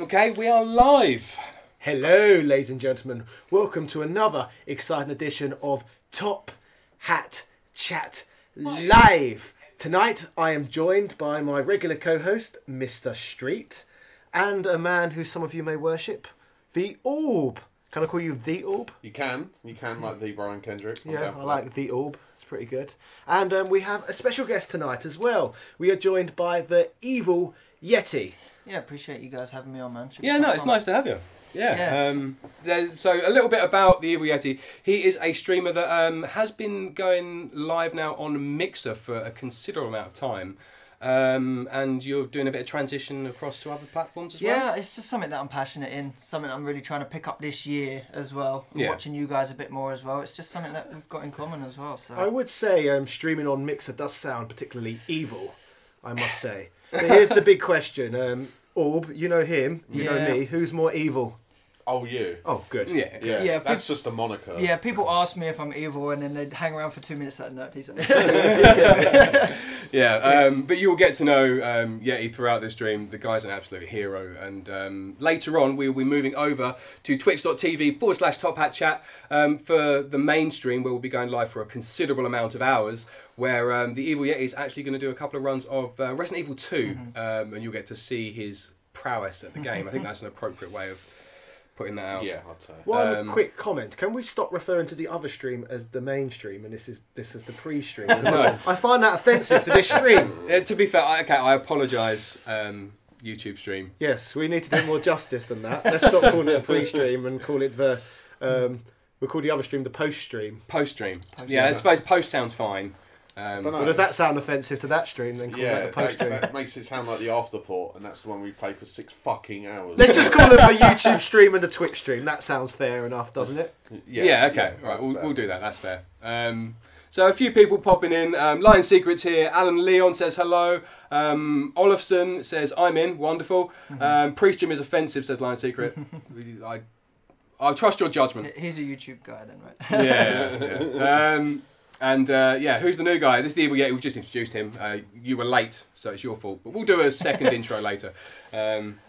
Okay, we are live. Hello, ladies and gentlemen. Welcome to another exciting edition of Top Hat Chat Live. Tonight, I am joined by my regular co-host, Mr. Street, and a man who some of you may worship, the Orb. Can I call you the Orb? You can like the Brian Kendrick. Yeah, I like the Orb. It's pretty good. And we have a special guest tonight as well. We are joined by the Evil Yeti. Yeah, appreciate you guys having me on, man. Yeah, no, it's nice to have you. Yeah. Yes. So a little bit about the Evil Yeti. He is a streamer that has been going live now on Mixer for a considerable amount of time. And you're doing a bit of transition across to other platforms as well? Yeah, it's just something that I'm passionate in. Something I'm really trying to pick up this year as well. I'm watching you guys a bit more as well. It's just something that we've got in common as well. So I would say streaming on Mixer does sound particularly evil, I must say. But here's the big question. Orb, you know him, you know me. Who's more evil? Oh, you. Oh, good. Yeah. That's just a moniker. Yeah, people ask me if I'm evil, and then they hang around for 2 minutes like, no, he's but you'll get to know Yeti throughout this stream. The guy's an absolute hero. And later on, we'll be moving over to twitch.tv/Top Hat Chat for the main stream, where we'll be going live for a considerable amount of hours, where the Evil Yeti is actually going to do a couple of runs of Resident Evil 2, and you'll get to see his prowess at the game. I think that's an appropriate way of putting that out. Yeah, I'd say. One quick comment. Can we stop referring to the other stream as the main stream and this is the pre-stream? No. I find that offensive to this stream. To be fair, I apologise, YouTube stream. Yes, we need to do more justice than that. Let's stop calling it a pre-stream and call it the... we'll call the other stream the post-stream. Post-stream. Yeah, I suppose post sounds fine. Well, does that sound offensive to that stream? Then call that a post stream. That makes it sound like the afterthought, and that's the one we play for 6 fucking hours. Let's just call it a YouTube stream and a Twitch stream. That sounds fair enough, doesn't it? Yeah. Okay. Right. We'll do that. That's fair. So a few people popping in. Lion Secrets here. Alan Leon says hello. Olafson says I'm in. Wonderful. Pre-stream is offensive, says Lion Secret. I'll trust your judgment. He's a YouTube guy then, right? Yeah. And who's the new guy? This is the Evil Yeti. We've just introduced him. You were late, so it's your fault. But we'll do a second intro later.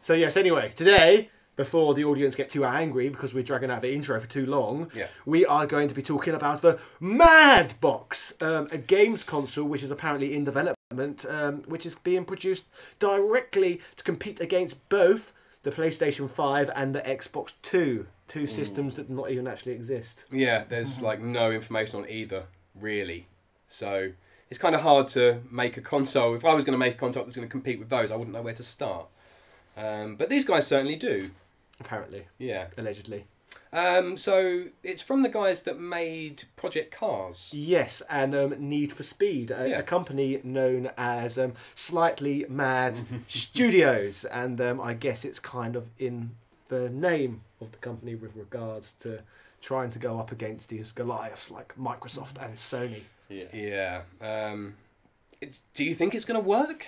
So yes, anyway, today, before the audience get too angry because we're dragging out the intro for too long, we are going to be talking about the Mad Box, a games console which is apparently in development, which is being produced directly to compete against both the PlayStation 5 and the Xbox 2. Two systems that do not even actually exist. Yeah, there's like no information on either. Really, so it's kind of hard to make a console. If I was going to make a console that's going to compete with those, I wouldn't know where to start. But these guys certainly do. Apparently. Yeah. Allegedly. So it's from the guys that made Project Cars. Yes, and Need for Speed, a company known as Slightly Mad Studios, and I guess it's kind of in the name of the company with regards to trying to go up against these Goliaths like Microsoft and Sony. Yeah. Do you think it's going to work?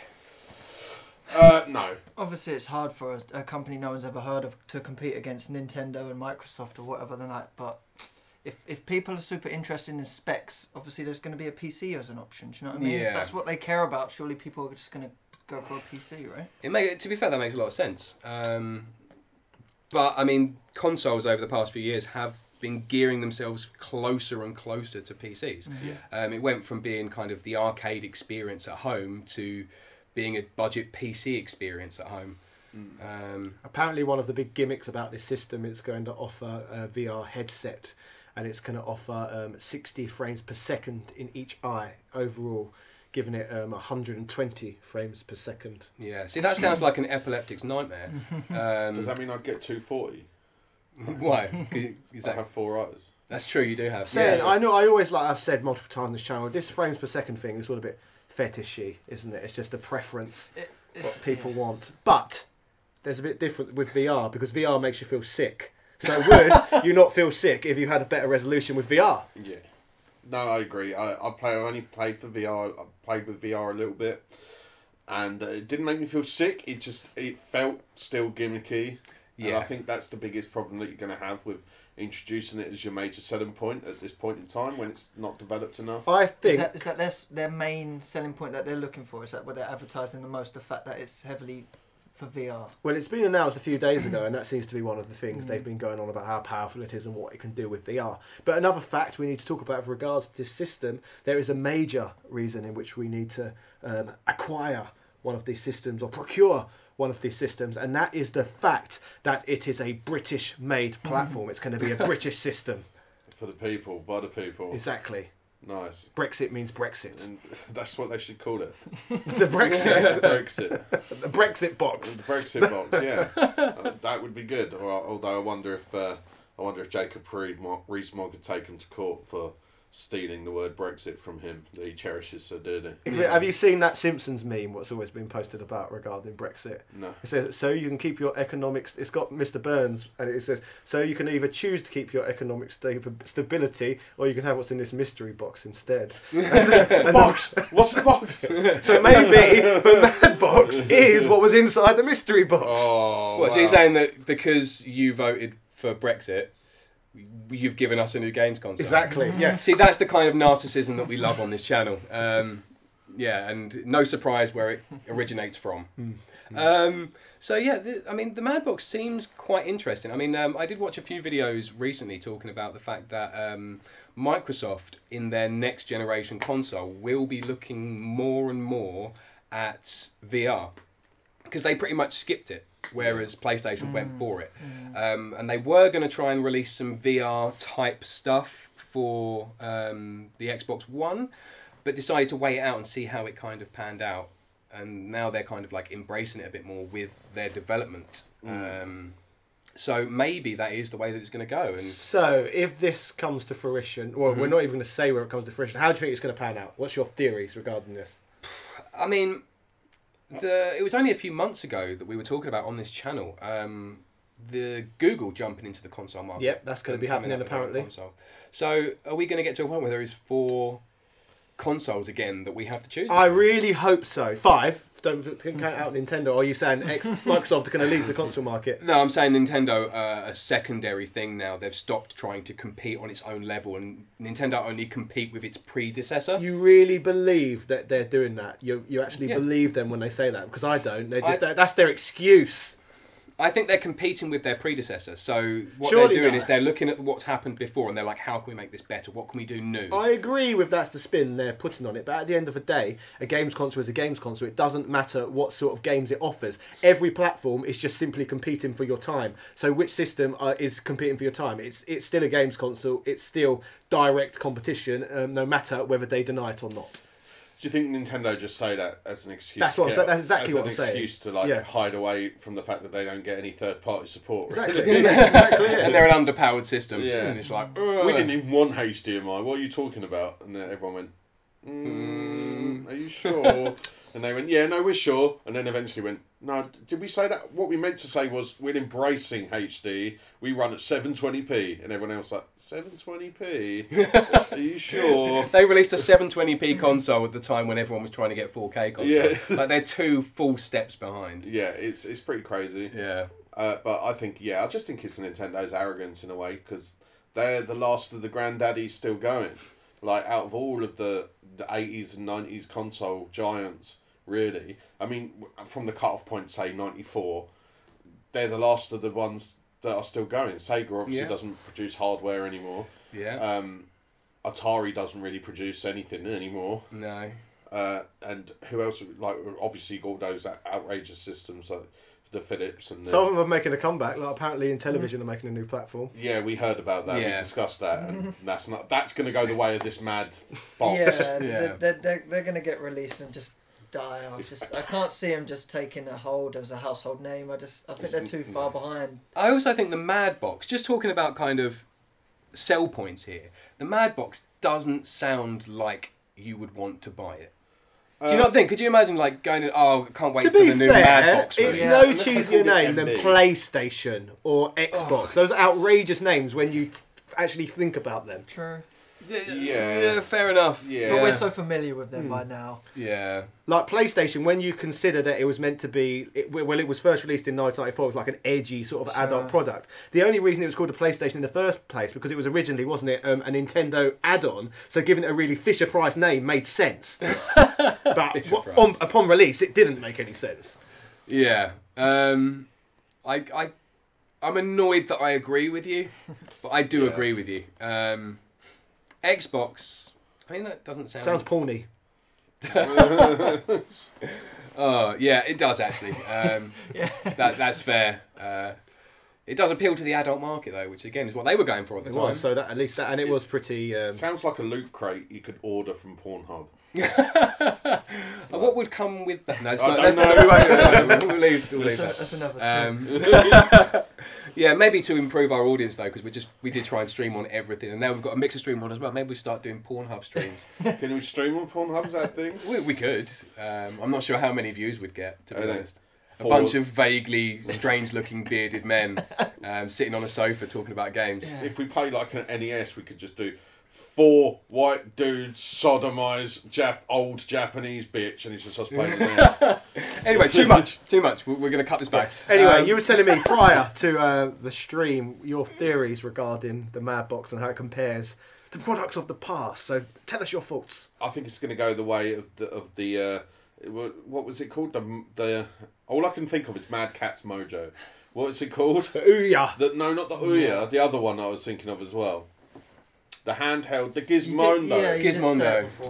No. Obviously, it's hard for a company no one's ever heard of to compete against Nintendo and Microsoft or whatever than that. But if people are super interested in specs, obviously there's going to be a PC as an option. Do you know what I mean? Yeah. If that's what they care about, surely people are just going to go for a PC, right? To be fair, that makes a lot of sense. But I mean, consoles over the past few years have been gearing themselves closer and closer to PCs. It went from being kind of the arcade experience at home to being a budget PC experience at home. Apparently one of the big gimmicks about this system is going to offer a VR headset, and it's going to offer 60 frames per second in each eye overall, giving it 120 frames per second. Yeah, see, that sounds like an epileptic's nightmare. Does that mean I'd get 240? Why? I have 4 eyes. That's true, you do have. I know. I always, like I've said multiple times on this channel, this frames per second thing is all a bit fetishy, isn't it? It's just a preference, what people want. But there's a bit different with VR, because VR makes you feel sick. So would you not feel sick if you had a better resolution with VR? Yeah. No, I agree. I only played for VR. I played with VR a little bit, and it didn't make me feel sick. It felt still gimmicky. Yeah. And I think that's the biggest problem that you're going to have with introducing it as your major selling point at this point in time when it's not developed enough. I think is that their main selling point that they're looking for? Is that what they're advertising the most? The fact that it's heavily for VR? Well, it's been announced a few days ago, and that seems to be one of the things they've been going on about how powerful it is and what it can do with VR. But another fact we need to talk about with regards to this system, there is a major reason in which we need to acquire one of these systems or procure one of these systems, and that is the fact that it is a British-made platform. It's going to be a British system. For the people, by the people. Exactly. Nice. Brexit means Brexit. And that's what they should call it. The Brexit. Brexit. The Brexit box. The Brexit box, yeah. That would be good. Although I wonder if Jacob Rees-Mogg could take him to court for stealing the word Brexit from him that he cherishes so dearly. Have you seen that Simpsons meme, what's always been posted about regarding Brexit? No. It says, so you can keep your economics... It's got Mr. Burns, and it says, so you can either choose to keep your economic stability, or you can have what's in this mystery box instead. And box! What's the box? So maybe the mad box is what was inside the mystery box. Oh, so you're saying that because you voted for Brexit, you've given us a new games console? Exactly, yes. See, that's the kind of narcissism that we love on this channel. Yeah, and no surprise where it originates from. So yeah, the Mad Box seems quite interesting. I mean, I did watch a few videos recently talking about the fact that Microsoft, in their next generation console, will be looking more and more at VR. Because they pretty much skipped it, whereas PlayStation went for it. And they were going to try and release some VR type stuff for the Xbox One, but decided to wait it out and see how it kind of panned out. And now they're kind of like embracing it a bit more with their development. So maybe that is the way that it's going to go. And so if this comes to fruition, well, we're not even going to say where it comes to fruition. How do you think it's going to pan out? What's your theories regarding this? I mean, it was only a few months ago that we were talking about on this channel. The Google jumping into the console market. Yep, that's going to be happening apparently. So are we going to get to a point where there is 4 consoles again that we have to choose? I really hope so. 5. Don't count out Nintendo. Or are you saying Microsoft are going to leave the console market? No, I'm saying Nintendo a secondary thing now. They've stopped trying to compete on its own level, and Nintendo only compete with its predecessor. You really believe that they're doing that? You actually believe them when they say that? Because I don't. That's their excuse. I think they're competing with their predecessor. So what Surely they're doing not. is they're looking at what's happened before, and they're like, how can we make this better? What can we do new? I agree with that's the spin they're putting on it, but at the end of the day, a games console is a games console. It doesn't matter what sort of games it offers. Every platform is just simply competing for your time. So which system is competing for your time? It's still a games console. It's still direct competition, no matter whether they deny it or not. Do you think Nintendo just say that as an excuse? That's what I'm saying. That's exactly what I'm saying. As an excuse to hide away from the fact that they don't get any third-party support. Exactly. Really? Exactly. Yeah. And they're an underpowered system. Yeah. And it's like, we didn't even want HDMI. What are you talking about? And then everyone went, are you sure? And they went, yeah, no, we're sure. And then eventually went, no, did we say that? What we meant to say was we're embracing HD. We run at 720p. And everyone else like, 720p? Are you sure? They released a 720p console at the time when everyone was trying to get 4K console. Yeah. Like they're 2 full steps behind. Yeah, it's pretty crazy. Yeah. But I think, I just think it's Nintendo's arrogance in a way, because they're the last of the granddaddies still going. Like, out of all of the 80s and 90s console giants, really. I mean, from the cut-off point, say, 94, they're the last of the ones that are still going. Sega obviously doesn't produce hardware anymore. Yeah. Atari doesn't really produce anything anymore. No. And who else? Like, obviously, you got all those outrageous systems like the Philips and some of them are making a comeback. Like apparently, in television, are making a new platform. Yeah, we heard about that. Yeah. We discussed that, and that's going to go the way of this mad box. Yeah, they're going to get released and just die. I can't see them just taking a hold as a household name. I think they're too far behind. I also think the Mad Box, just talking about kind of sell points here, the Mad Box doesn't sound like you would want to buy it. Do you not think? Could you imagine like going, I can't wait for the new Mad Box it's release? no cheesier name than PlayStation or Xbox. Those are outrageous names when you actually think about them. True. Yeah, fair enough. Yeah. But we're so familiar with them by now. Yeah. Like PlayStation, when you consider that it was meant to be, it was first released in 1994, it was like an edgy sort of adult product. The only reason it was called a PlayStation in the first place, because it was originally, wasn't it, a Nintendo add-on, so giving it a really Fisher-Price name made sense. But upon release, it didn't make any sense. Yeah. I'm annoyed that I agree with you, but I do agree with you. Xbox. I mean, that doesn't sound. Sounds porny. Oh yeah, it does actually. That's fair. It does appeal to the adult market though, which again is what they were going for at the time. Was, so that at least that, and it was pretty. Sounds like a loot crate you could order from Pornhub. What would come with that? No, it's I not. don't know. We'll leave That's another that. Yeah, maybe to improve our audience though, because we did try and stream on everything, and now we've got a mixer stream on as well. Maybe we start doing Pornhub streams. Can we stream on Pornhub? Is that a thing? We could. I'm not sure how many views we'd get, to be honest. A 4. bunch of vaguely strange-looking bearded men sitting on a sofa talking about games. Yeah. If we play like an NES, we could just do 4 white dudes sodomise old Japanese bitch, and it's just us playing NES. Anyway, too much. We're going to cut this back. Yes. Anyway, you were telling me prior to the stream your theories regarding the Mad Box and how it compares to products of the past. So tell us your thoughts. I think it's going to go the way of the what was it called? The all I can think of is Mad Cat's Mojo. What is it called? The Ouya. No, not the Ouya. The other one I was thinking of as well. The handheld, the Gizmondo.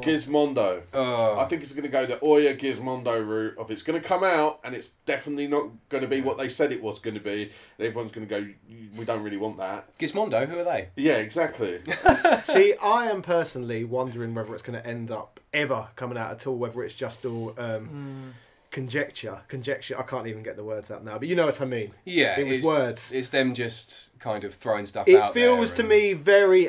Gizmondo. Oh. I think it's going to go the Ouya Gizmondo route of it's going to come out and it's definitely not going to be what they said it was going to be. And everyone's going to go, we don't really want that. Gizmondo, who are they? Yeah, exactly. See, I am personally wondering whether it's going to end up ever coming out at all, whether it's just all conjecture. I can't even get the words out now, but you know what I mean. Yeah, it was words. It's them just kind of throwing stuff out. It feels to me very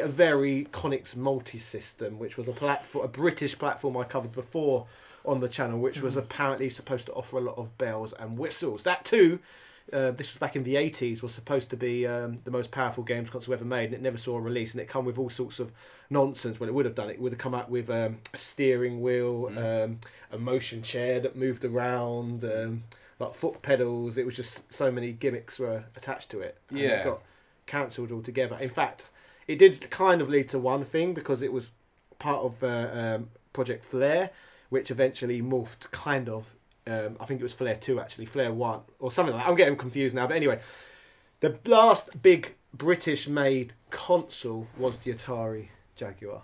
Conix Multi-System, which was a British platform I covered before on the channel, which was apparently supposed to offer a lot of bells and whistles. That too, this was back in the 80s, was supposed to be the most powerful games console ever made, and it never saw a release, and it come with all sorts of nonsense. Well, it would have done. It would have come out with a steering wheel, a motion chair that moved around, like foot pedals. It was just so many gimmicks were attached to it. And it got cancelled altogether. In fact, it did kind of lead to one thing, because it was part of Project Flare, which eventually morphed kind of. I think it was Flare 2 actually, Flare 1 or something like that. I'm getting confused now, but anyway, the last big British-made console was the Atari Jaguar.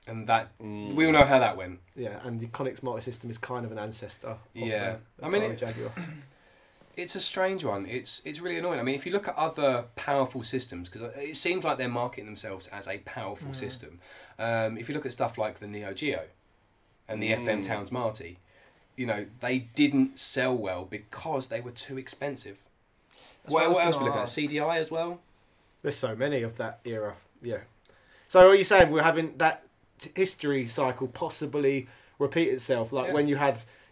And that we all know how that went. Yeah, and the Conix Multi-System is kind of an ancestor of the Atari Jaguar. It's a strange one. It's really annoying. I mean, if you look at other powerful systems, because it seems like they're marketing themselves as a powerful system. If you look at stuff like the Neo Geo and the FM Towns Marty, you know, they didn't sell well because they were too expensive. What else we looking at? CDI as well? There's so many of that era, yeah. So are you saying we're having that history cycle possibly repeat itself? Like when you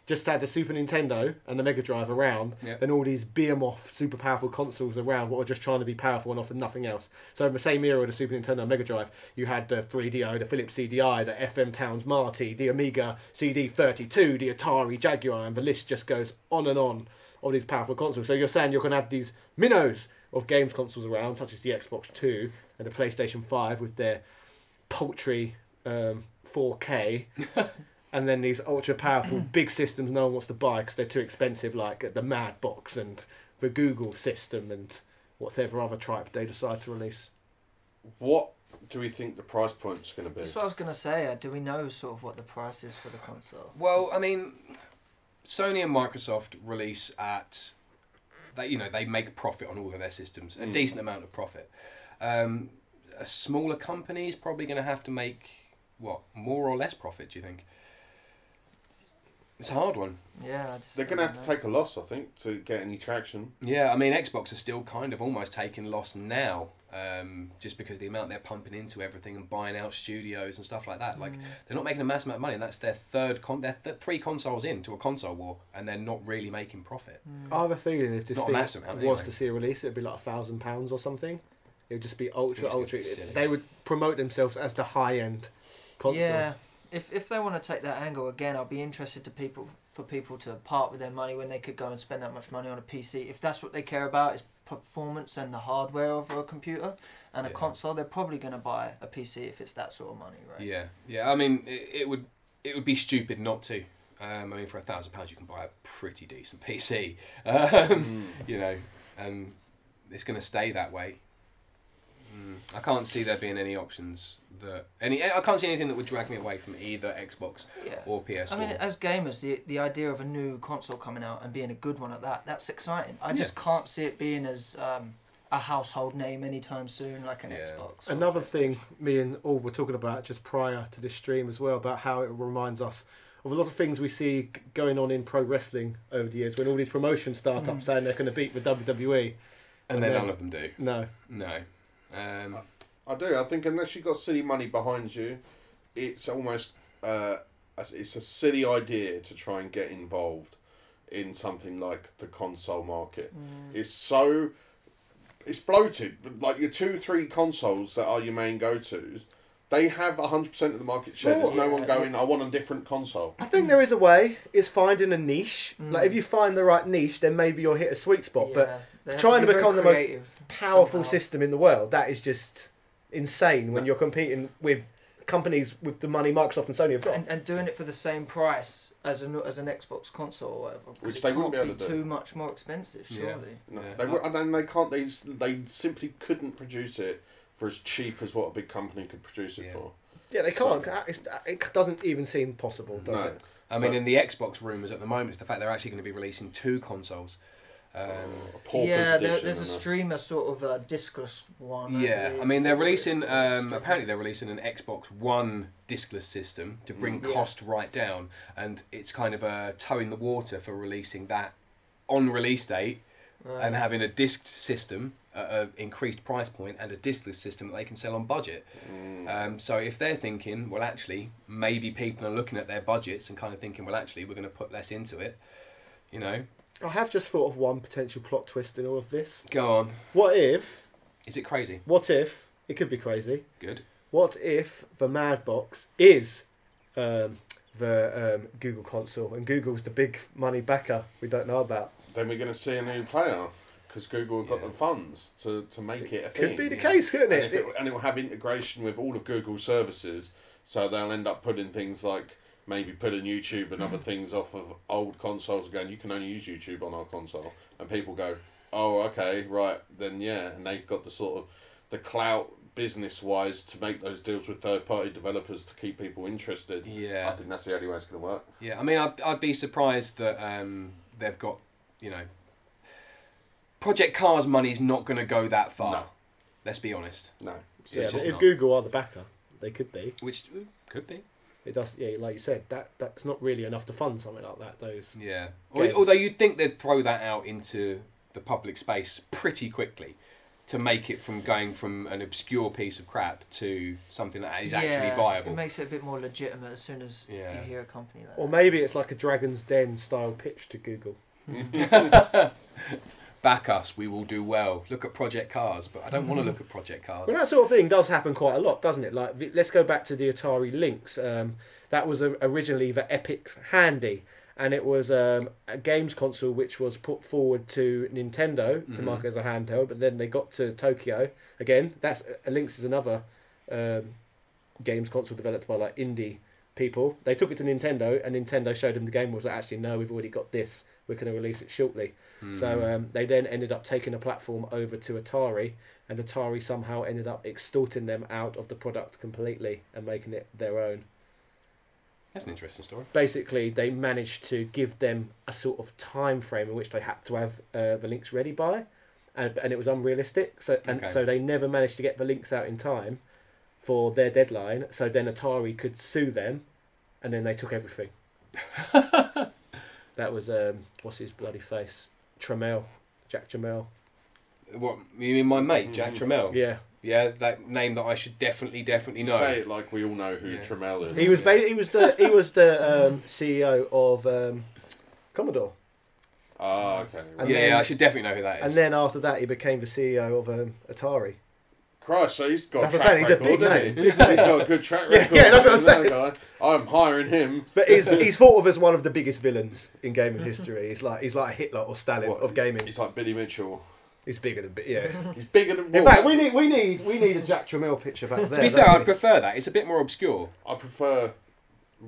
just had the Super Nintendo and the Mega Drive around, then all these behemoth, super powerful consoles around what were just trying to be powerful and offer nothing else. So in the same era of the Super Nintendo and Mega Drive, you had the 3DO, the Philips CDI, the FM Towns Marty, the Amiga CD32, the Atari Jaguar, and the list just goes on and on of these powerful consoles. So you're saying you're going to have these minnows of games consoles around, such as the Xbox 2 and the PlayStation 5 with their paltry 4K. And then these ultra powerful big systems no one wants to buy because they're too expensive, like the Mad Box and the Google system and whatever other tripe they decide to release. What do we think the price point's going to be? That's what I was going to say. Do we know sort of what the price is for the console? Well, I mean, Sony and Microsoft release at... They make profit on all of their systems, a decent amount of profit. A smaller company is probably going to have to make, more or less profit, do you think? It's a hard one. Yeah, they're going to have to take a loss, I think, to get any traction. Yeah, I mean, Xbox are still kind of almost taking loss now, just because the amount they're pumping into everything and buying out studios and stuff like that. Like, they're not making a massive amount of money, and that's their three consoles into a console war, and they're not really making profit. I have a feeling if this not thing a massive amount, was to see a release, it'd be like £1,000 or something. It would just be ultra. They would promote themselves as the high-end console. Yeah. If they want to take that angle again, I'll be interested for people to part with their money when they could go and spend that much money on a PC. If that's what they care about is performance and the hardware of a computer and a console, they're probably going to buy a PC if it's that sort of money, right? Yeah. I mean, it would be stupid not to. I mean, for £1,000 you can buy a pretty decent PC. You know, and it's going to stay that way. I can't see there being any options I can't see anything that would drag me away from either Xbox or PS4. I mean, as gamers, the idea of a new console coming out and being a good one at that's exciting. I just can't see it being as a household name anytime soon, like an Xbox. Another thing me and all were talking about just prior to this stream as well, about how it reminds us of a lot of things we see going on in pro wrestling over the years, when all these promotion startups saying they're going to beat the WWE. And then none of them do. No. I do. I think unless you've got silly money behind you, it's almost it's a silly idea to try and get involved in something like the console market. It's bloated. Like your 2-3 consoles that are your main go-tos, they have 100% of the market share. There's no one going, I want a different console. I think there is a way. It's finding a niche. Like if you find the right niche, then maybe you'll hit a sweet spot. But trying to become the most powerful system in the world, that is just insane when you're competing with companies with the money Microsoft and Sony have got. And doing it for the same price as an Xbox console or whatever. Which they wouldn't be able to do. Too much more expensive, surely. No, they can't. They simply couldn't produce it for as cheap as what a big company could produce it for. Yeah, they can't. It doesn't even seem possible, does it? I mean, in the Xbox rumours at the moment, it's the fact they're actually going to be releasing 2 consoles. There's a streamer sort of discless one. I mean they're releasing. Apparently they're releasing an Xbox One discless system to bring cost right down, and it's kind of a toe in the water for releasing that on release date and having a disc system at an increased price point and a discless system that they can sell on budget. So if they're thinking, well, actually, maybe people are looking at their budgets and kind of thinking, well, actually, we're going to put less into it, you know. I have just thought of one potential plot twist in all of this. Go on. What if... Is it crazy? What if... It could be crazy. Good. What if the Mad Box is the Google console and Google's the big money backer we don't know about? Then we're going to see a new player because Google have got the funds to make it a thing. Could be the case, couldn't it? And it will have integration with all of Google's services, so they'll end up putting things like... Maybe putting YouTube and other things off of old consoles again. You can only use YouTube on our console, and people go, "Oh, okay, right, then yeah." And they've got the sort of the clout business-wise to make those deals with third-party developers to keep people interested. Yeah, I think that's the only way it's going to work. Yeah, I mean, I'd be surprised that they've got, you know, Project Cars money's not going to go that far. No. Let's be honest. No. Yeah, but if Google are the backer, they could be. Which could be. It does, yeah, like you said, that's not really enough to fund something like that. Those games. Although you'd think they'd throw that out into the public space pretty quickly to make it from going from an obscure piece of crap to something that is actually viable. It makes it a bit more legitimate as soon as you hear a company like that. Or maybe it's like a Dragon's Den style pitch to Google. Back us, we will do well. Look at Project Cars, but I don't want to look at Project Cars. Well, that sort of thing does happen quite a lot, doesn't it? Like, let's go back to the Atari Lynx. That was originally the Epic's Handy, and it was a games console which was put forward to Nintendo to market as a handheld, but then they got to Tokyo. Again, Lynx is another games console developed by like indie people. They took it to Nintendo, and Nintendo showed them the game. Was like, actually, no, we've already got this. We're going to release it shortly. So they then ended up taking a platform over to Atari, and Atari somehow ended up extorting them out of the product completely and making it their own. That's an interesting story. Basically, they managed to give them a sort of time frame in which they had to have the Lynx ready by, and it was unrealistic. So they never managed to get the Lynx out in time for their deadline. So then Atari could sue them, and then they took everything. That was what's his bloody face? Jack Trammell. What, you mean my mate, Jack Trammell? Yeah. Yeah, that name that I should definitely know. Say it like we all know who Trammell is. He was the CEO of Commodore. Ah, okay. Right. I should definitely know who that is. And then after that, he became the CEO of Atari. Christ, so he's got a track record, he's a big name. He's got a good track record. Yeah, that's what I'm saying. Guy. I'm hiring him. But he's thought of as one of the biggest villains in gaming history. He's like Hitler or Stalin of gaming. He's like Billy Mitchell. He's bigger than He's bigger than Wolf. In fact, we need a Jack Trammell picture back there. To be fair, I'd prefer that. It's a bit more obscure. I prefer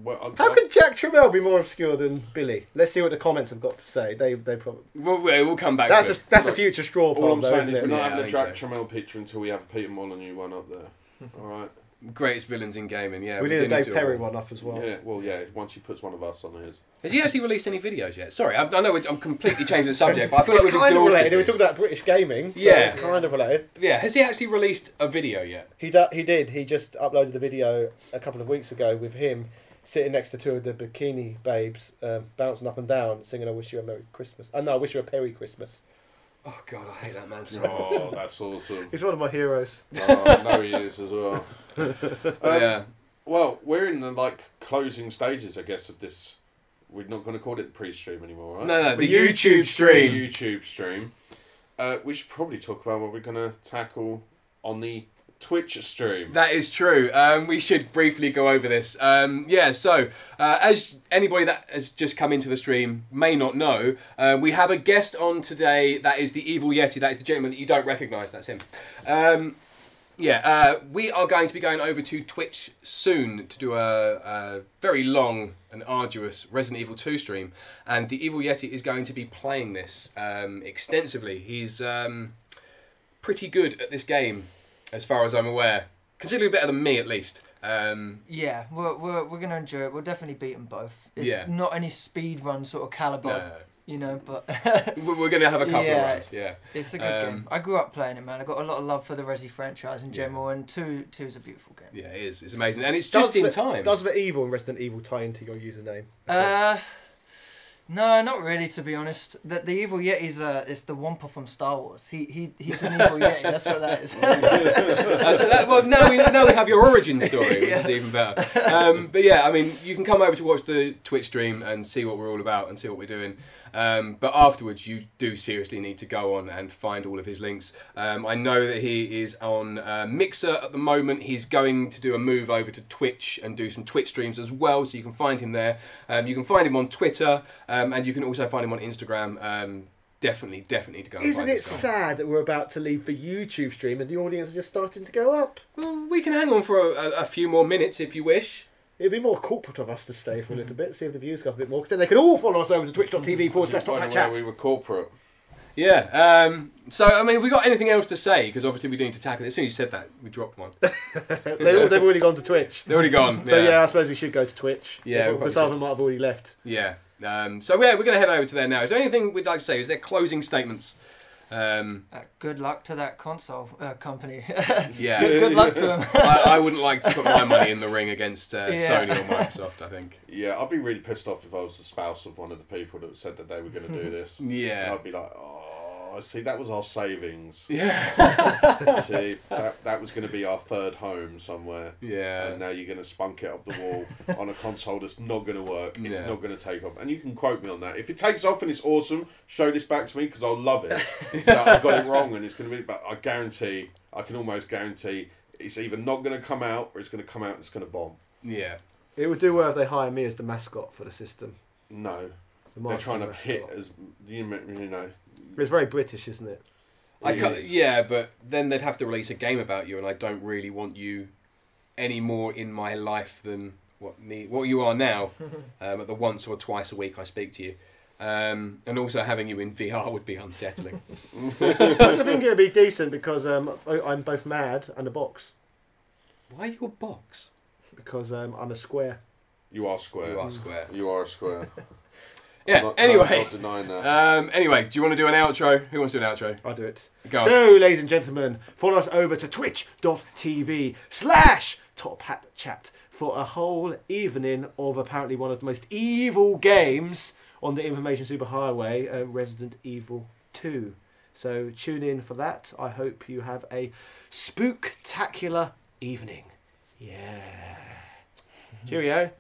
Well, How could Jack Tramiel be more obscure than Billy? Let's see what the comments have got to say. They probably. We'll come back. That's a future straw poll. All I'm saying is we're not Yeah, having I the think Jack Tramiel picture until we have a Peter Molyneux one up there. All right. Greatest villains in gaming. Yeah, we need a Dave Perry one up as well. Yeah. Well, yeah. Once he puts one of us on his. Has he actually released any videos yet? Sorry, I know I'm completely changing the subject, but I feel like It's we've kind of exhausted related. We this. talked about British gaming. So Yeah. it's kind of related. Yeah, has he actually released a video yet? He did. He just uploaded the video a couple of weeks ago with him sitting next to two of the bikini babes, bouncing up and down, singing "I wish you a Merry Christmas." No, I wish you a Perry Christmas. Oh God, I hate that man so Oh, that's awesome. He's one of my heroes. Oh, no, he is as well. Yeah. Well, we're in the closing stages, I guess, of this. We're not going to call it the pre-stream anymore, right? No, the YouTube YouTube stream. stream. YouTube stream. We should probably talk about what we're going to tackle on the Twitch stream. That is true. We should briefly go over this. So as anybody that has just come into the stream may not know, we have a guest on today. That is the Evil Yeti. That is the gentleman that you don't recognise. That's him. We are going to be going over to Twitch soon to do a very long and arduous Resident Evil 2 stream. And the Evil Yeti is going to be playing this extensively. He's pretty good at this game, as far as I'm aware. Considerably better than me, at least. Yeah, we're going to enjoy it. We'll definitely beat them both. It's not any speed run sort of calibre. No. You know, but we're going to have a couple of runs, yeah. It's a good game. I grew up playing it, man. I got a lot of love for the Resi franchise in general, and 2 is a beautiful game. Yeah, it is. It's amazing. And it's just in time. Does the Evil and Resident Evil tie into your username? No, not really, to be honest. The Evil Yeti's it's the Wampa from Star Wars. He's an Evil Yeti, that's what that is. Now we have your origin story, which is even better. But yeah, I mean, you can come over to watch the Twitch stream and see what we're all about and see what we're doing. But afterwards, you do seriously need to go on and find all of his links. I know that he is on Mixer at the moment. He's going to do a move over to Twitch and do some Twitch streams as well, so you can find him there. You can find him on Twitter, and you can also find him on Instagram. Definitely to go. Isn't it sad that we're about to leave for YouTube stream and the audience are just starting to go up? Well, we can hang on for a few more minutes if you wish. It'd be more corporate of us to stay for a little bit, see if the views go up a bit more, because then they can all follow us over to twitch.tv/TopHatChat. We were corporate. Yeah. So, I mean, have we got anything else to say? Because obviously we do need to tackle it. As soon as you said that, we dropped one. They've already gone to Twitch. They've already gone. So yeah, I suppose we should go to Twitch. Yeah, because some of them might have already left. Yeah. So yeah, we're going to head over to there now. Is there anything we'd like to say? Is there closing statements? Good luck to that console company. Yeah. Good luck to them. I wouldn't like to put my money in the ring against Sony or Microsoft, I think. Yeah, I'd be really pissed off if I was the spouse of one of the people that said that they were going to do this. Yeah. And I'd be like, oh, see, that was our savings. Yeah. See, that was going to be our third home somewhere. Yeah. And now you're going to spunk it up the wall on a console that's not going to work. It's not going to take off. And you can quote me on that. If it takes off and it's awesome, show this back to me because I'll love it. That I got it wrong and it's going to be... But I can almost guarantee it's either not going to come out or it's going to come out and it's going to bomb. Yeah. It would do well if they hire me as the mascot for the system. No. They're trying to hit as... You know... It's very British, isn't it? Yeah, but then they'd have to release a game about you, and I don't really want you any more in my life than what you are now. At the once or twice a week I speak to you. And also having you in VR would be unsettling. I think it would be decent because I'm both mad and a box. Why are you a box? Because I'm a square. You are square. You are square. You are a square. Yeah, I'm not anyway. denying that. Anyway, do you want to do an outro? Who wants to do an outro? I'll do it. Go on. So, ladies and gentlemen, follow us over to twitch.tv/TopHatChat for a whole evening of apparently one of the most evil games on the information superhighway, Resident Evil 2. So tune in for that. I hope you have a spooktacular evening. Yeah. Cheerio.